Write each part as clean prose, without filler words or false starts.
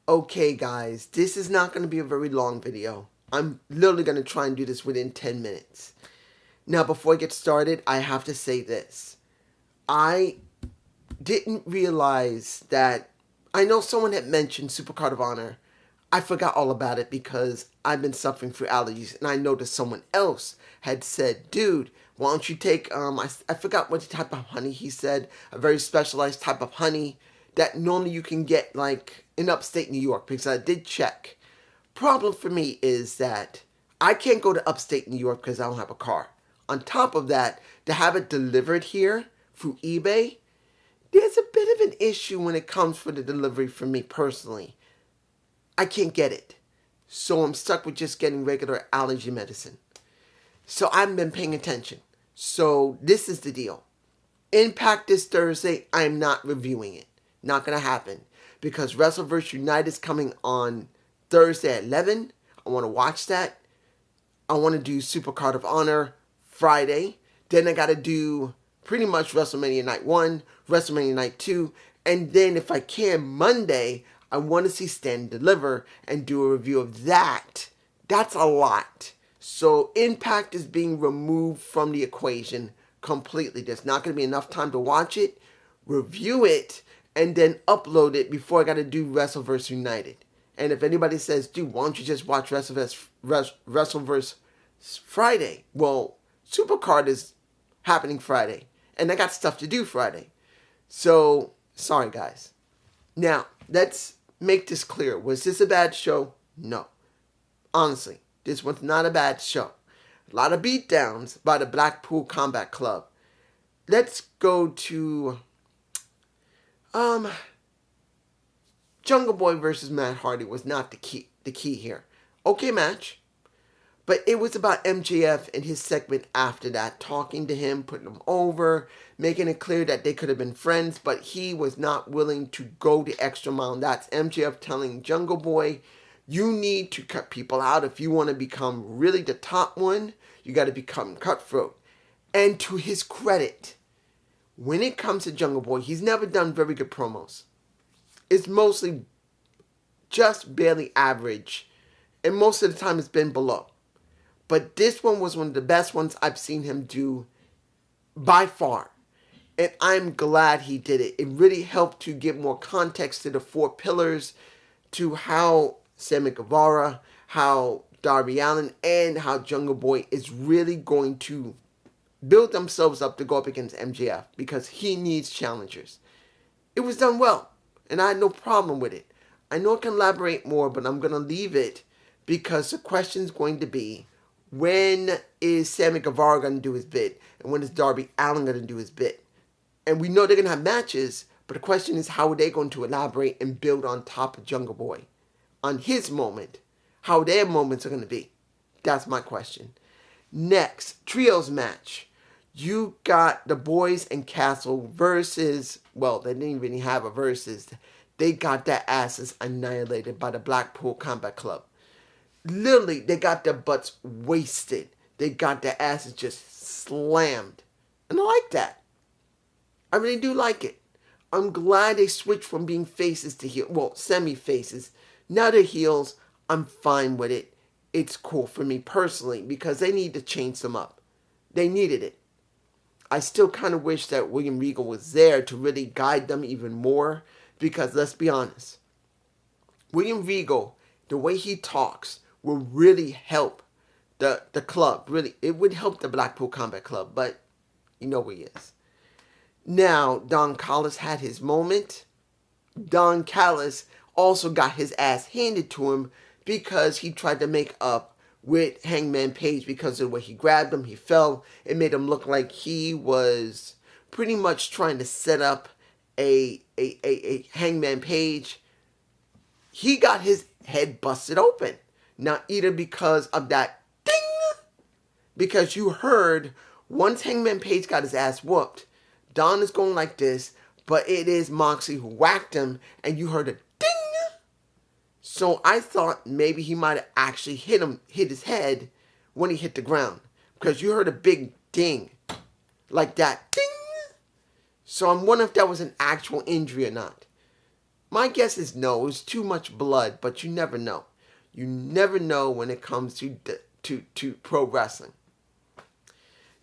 Okay, guys, this is not going to be a very long video. I'm literally going to try and do this within 10 minutes. Now, before I get started, I have to say this. I didn't realize that... I know someone had mentioned Supercard of Honor. I forgot all about it because I've been suffering through allergies, and I noticed someone else had said, dude, why don't you take, I forgot what type of honey he said, a very specialized type of honey that normally you can get, like, in upstate New York, because I did check. Problem for me is that I can't go to upstate New York because I don't have a car. On top of that, to have it delivered here through eBay, there's a bit of an issue when it comes for the delivery for me personally. I can't get it. So I'm stuck with just getting regular allergy medicine. So I haven't been paying attention. So this is the deal. Impact this Thursday, I'm not reviewing it. Not going to happen. Because WrestleVerse United is coming on Thursday at 11. I want to watch that. I want to do Supercard of Honor Friday. Then I got to do pretty much WrestleMania Night 1, WrestleMania Night 2. And then if I can, Monday, I want to see Stand and Deliver and do a review of that. That's a lot. So Impact is being removed from the equation completely. There's not going to be enough time to watch it, review it, and then upload it before I got to do WrestleVerse United. And if anybody says, dude, why don't you just watch WrestleVerse Friday? Well, Supercard is happening Friday, and I got stuff to do Friday. So, sorry guys. Now, let's make this clear. Was this a bad show? No. Honestly, this was not a bad show. A lot of beatdowns by the Blackpool Combat Club. Let's go to Jungle Boy versus Matt Hardy was not the key here. Okay match. But it was about MJF and his segment after that, talking to him, putting him over, making it clear that they could have been friends, but he was not willing to go the extra mile. That's MJF telling Jungle Boy, you need to cut people out. If you want to become really the top one, you got to become cutthroat. And to his credit, when it comes to Jungle Boy, he's never done very good promos. It's mostly just barely average, and most of the time it's been below. But this one was one of the best ones I've seen him do by far. And I'm glad he did it. It really helped to give more context to the four pillars, to how Sammy Guevara, how Darby Allin, and how Jungle Boy is really going to build themselves up to go up against MJF, because he needs challengers. It was done well, and I had no problem with it. I know I can elaborate more, but I'm going to leave it because the question is going to be, when is Sammy Guevara going to do his bit? And when is Darby Allin going to do his bit? And we know they're going to have matches, but the question is, how are they going to elaborate and build on top of Jungle Boy? On his moment, how their moments are going to be. That's my question. Next, trios match. You got the Boys and Castle versus, well, they didn't really have a versus. They got their asses annihilated by the Blackpool Combat Club. Literally, they got their butts wasted. They got their asses just slammed. And I like that. I really do like it. I'm glad they switched from being faces to heel. Well, semi-faces. Now they're heels. I'm fine with it. It's cool for me personally because they need to change them up. They needed it. I still kind of wish that William Regal was there to really guide them even more because let's be honest. William Regal, the way he talks, will really help the club. Really, it would help the Blackpool Combat Club, but you know where he is. Now, Don Callis had his moment. Don Callis also got his ass handed to him because he tried to make up with Hangman Page because of the way he grabbed him. He fell. It made him look like he was pretty much trying to set up a Hangman Page. He got his head busted open. Now, either because of that ding, because you heard once Hangman Page got his ass whooped, Don is going like this, but it is Moxley who whacked him, and you heard a ding. So I thought maybe he might have actually hit his head when he hit the ground, because you heard a big ding, like that ding. So I'm wondering if that was an actual injury or not. My guess is no. It's too much blood, but you never know. You never know when it comes to pro wrestling.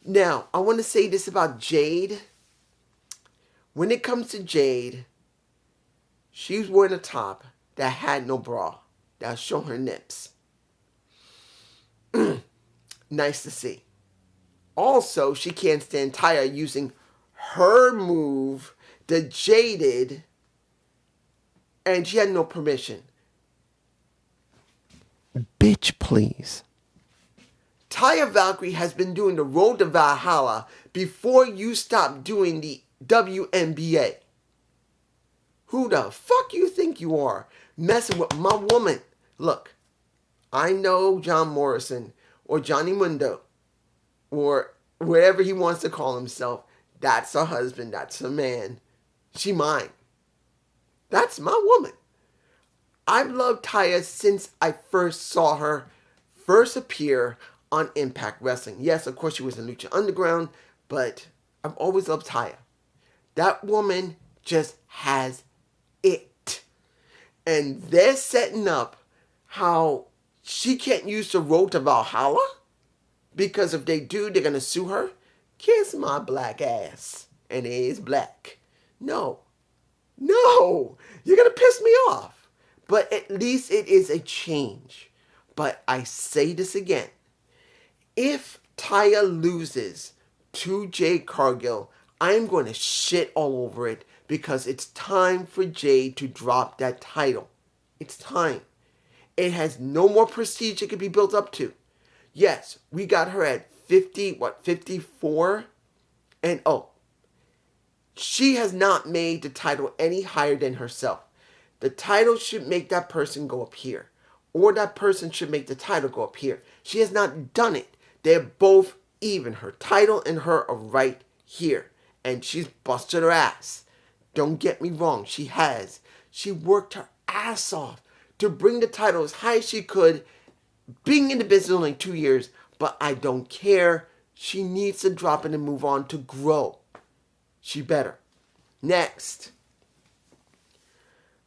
Now, I want to say this about Jade. When it comes to Jade, she was wearing a top that had no bra. That was showing her nips. Nice to see. Also, she can't stand Taya using her move, the Jaded, and she had no permission. Bitch, please. Taya Valkyrie has been doing the Road to Valhalla before you stopped doing the WNBA. Who the fuck you think you are? Messing with my woman. Look, I know John Morrison or Johnny Mundo or whatever he wants to call himself. That's a husband. That's a man. She mine. That's my woman. I've loved Taya since I first saw her first appear on Impact Wrestling. Yes, of course she was in Lucha Underground, but I've always loved Taya. That woman just has it. And they're setting up how she can't use the Road to Valhalla, because if they do, they're going to sue her. Kiss my black ass. And it is black. No. You're going to piss me off. But at least it is a change. But I say this again. If Taya loses to Jade Cargill, I'm going to shit all over it, because it's time for Jade to drop that title. It's time. It has no more prestige it could be built up to. Yes, we got her at 54? And she has not made the title any higher than herself. The title should make that person go up here. Or that person should make the title go up here. She has not done it. They're both even. Her title and her are right here. And she's busted her ass. Don't get me wrong, she has. She worked her ass off to bring the title as high as she could, being in the business only 2 years, but I don't care. She needs to drop it and move on to grow. She better. Next.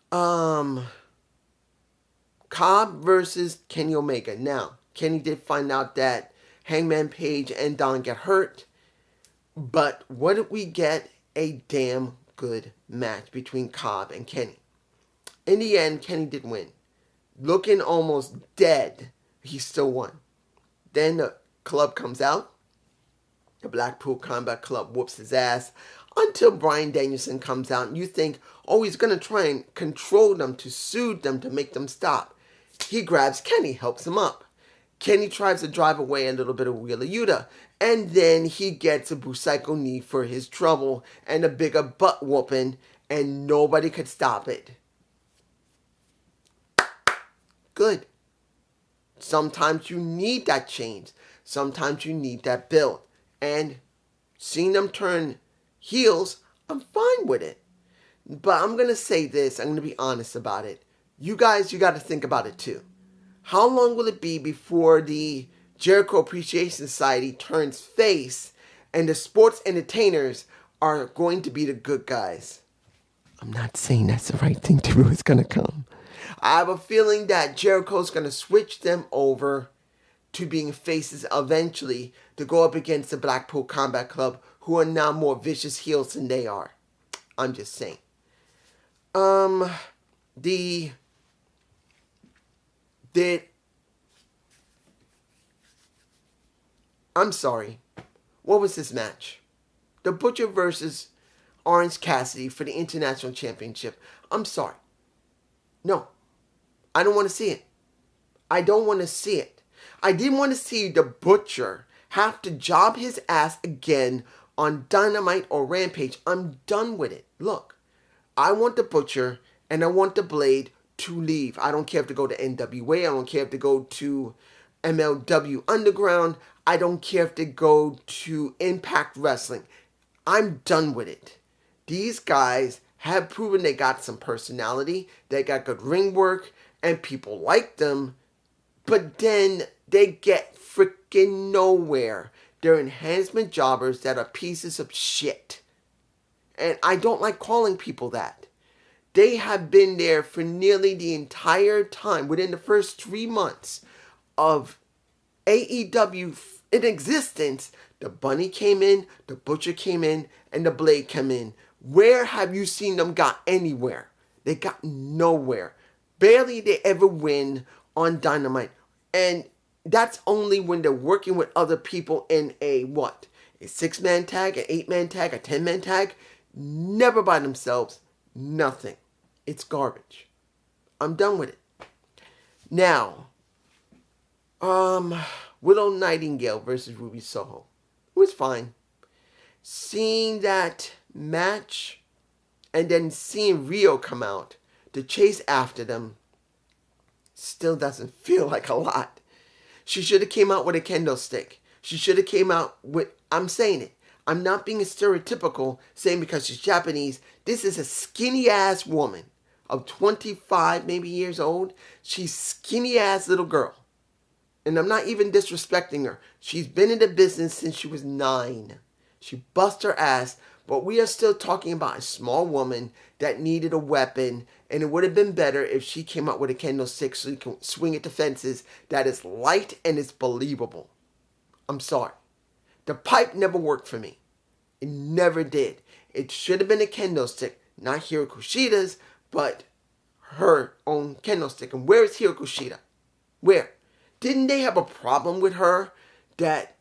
Cobb versus Kenny Omega. Now, Kenny did find out that Hangman Page and Don get hurt, but what did we get? A damn good match between Cobb and Kenny. In the end, Kenny did win. Looking almost dead, he still won. Then the club comes out. The Blackpool Combat Club whoops his ass until Bryan Danielson comes out, and you think, he's going to try and control them, to soothe them, to make them stop. He grabs Kenny, helps him up. Kenny tries to drive away a little bit of Wheeler Yuta, and then he gets a Busaiku knee for his trouble and a bigger butt whooping, and nobody could stop it. Good. Sometimes you need that change. Sometimes you need that build. And seeing them turn heels, I'm fine with it. But I'm going to say this. I'm going to be honest about it. You guys, you got to think about it too. How long will it be before the Jericho Appreciation Society turns face and the sports entertainers are going to be the good guys? I'm not saying that's the right thing to do. It's going to come. I have a feeling that Jericho's going to switch them over to being faces eventually to go up against the Blackpool Combat Club, who are now more vicious heels than they are. I'm just saying. I'm sorry. What was this match? The Butcher versus Orange Cassidy for the International Championship. I'm sorry. No. I don't want to see it. I don't want to see it. I didn't want to see the Butcher have to job his ass again on Dynamite or Rampage. I'm done with it. Look, I want the Butcher and I want the Blade to leave. I don't care if they go to NWA. I don't care if they go to MLW Underground. I don't care if they go to Impact Wrestling. I'm done with it. These guys have proven they got some personality. They got good ring work. And people like them. But then they get freaking nowhere. They're enhancement jobbers that are pieces of shit. And I don't like calling people that. They have been there for nearly the entire time, within the first 3 months of AEW in existence. The Bunny came in, the Butcher came in, and the Blade came in. Where have you seen them got anywhere? They got nowhere. Barely they ever win on Dynamite. And that's only when they're working with other people in a what? A 6-man tag, an 8-man tag, a 10-man tag. Never by themselves. Nothing. It's garbage. I'm done with it. Now, Willow Nightingale versus Ruby Soho. It was fine. Seeing that match and then seeing Rio come out to chase after them still doesn't feel like a lot. She should have came out with a kendo stick. She should have came out with, I'm saying it. I'm not being stereotypical saying because she's Japanese. This is a skinny ass woman of 25 maybe years old. She's skinny ass little girl. And I'm not even disrespecting her. She's been in the business since she was 9. She bust her ass, but we are still talking about a small woman that needed a weapon, and it would have been better if she came out with a kendo stick so you can swing it to fences that is light and it's believable. I'm sorry. The pipe never worked for me. It never did. It should have been a kendo stick, not Hiro Kushida's, but her own kendo stick. And where is Hiro Kushida? Where? Didn't they have a problem with her? That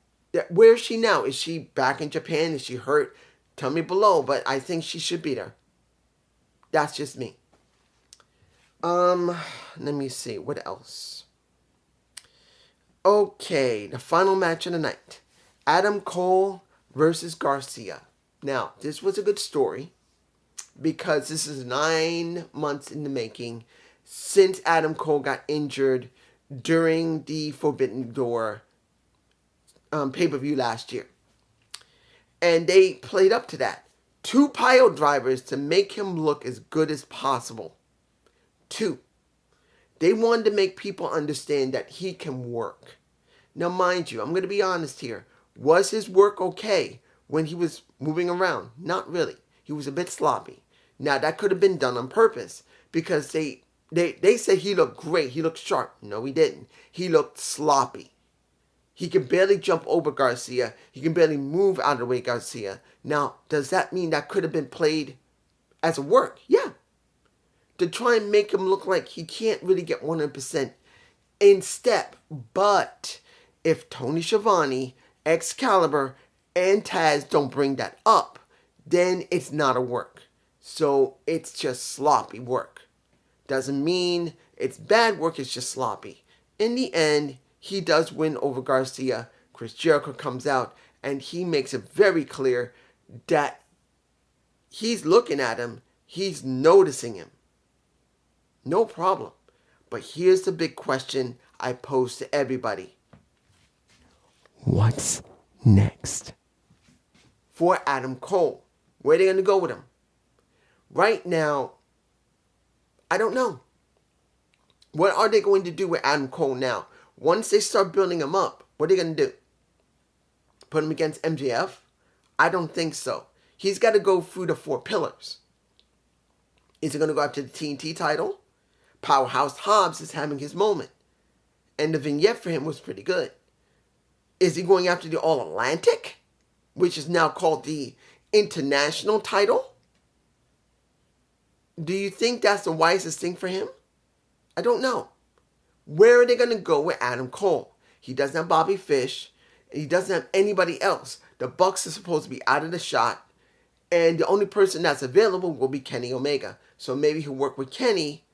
where is she now? Is she back in Japan? Is she hurt? Tell me below, but I think she should be there. That's just me. Let me see. What else? Okay, the final match of the night. Adam Cole versus Garcia. Now, this was a good story because this is 9 months in the making since Adam Cole got injured during the Forbidden Door pay-per-view last year. And they played up to that. 2 pile drivers to make him look as good as possible. 2. They wanted to make people understand that he can work. Now, mind you, I'm going to be honest here. Was his work okay when he was moving around? Not really. He was a bit sloppy. Now, that could have been done on purpose because they said he looked great. He looked sharp. No, he didn't. He looked sloppy. He can barely jump over Garcia. He can barely move out of the way Garcia. Now, does that mean that could have been played as a work? Yeah. To try and make him look like he can't really get 100% in step. But if Tony Schiavone, Excalibur, and Taz don't bring that up, then it's not a work. So it's just sloppy work. Doesn't mean it's bad work, it's just sloppy. In the end, he does win over Garcia. Chris Jericho comes out and he makes it very clear that he's looking at him. He's noticing him. No problem. But here's the big question I pose to everybody. What's next for Adam Cole? Where are they going to go with him? Right now, I don't know. What are they going to do with Adam Cole now? Once they start building him up, what are they going to do? Put him against MJF? I don't think so. He's got to go through the 4 pillars. Is he going to go after the TNT title? Powerhouse Hobbs is having his moment. And the vignette for him was pretty good. Is he going after the All-Atlantic? Which is now called the International title? Do you think that's the wisest thing for him? I don't know. Where are they going to go with Adam Cole? He doesn't have Bobby Fish. And he doesn't have anybody else. The Bucks are supposed to be out of the shot. And the only person that's available will be Kenny Omega. So maybe he'll work with Kenny.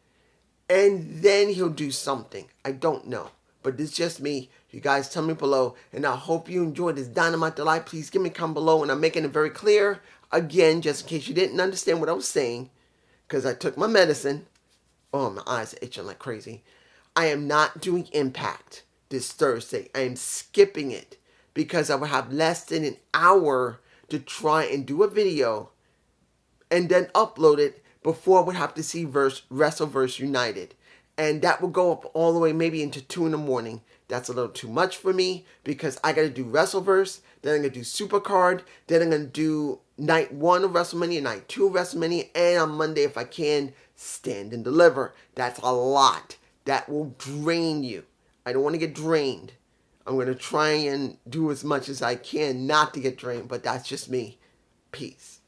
And then he'll do something. I don't know. But this is just me. You guys tell me below. And I hope you enjoyed this Dynamite Delight. Please give me a comment below. And I'm making it very clear. Again, just in case you didn't understand what I was saying. Because I took my medicine. Oh, my eyes are itching like crazy. I am not doing Impact this Thursday. I am skipping it because I will have less than an hour to try and do a video and then upload it before I would have to see Wrestleverse United. And that will go up all the way maybe into 2 in the morning. That's a little too much for me because I got to do Wrestleverse, then I'm going to do Supercard, then I'm going to do night 1 of WrestleMania, night 2 of WrestleMania, and on Monday, if I can, Stand and Deliver. That's a lot. That will drain you. I don't want to get drained. I'm going to try and do as much as I can not to get drained, but that's just me. Peace.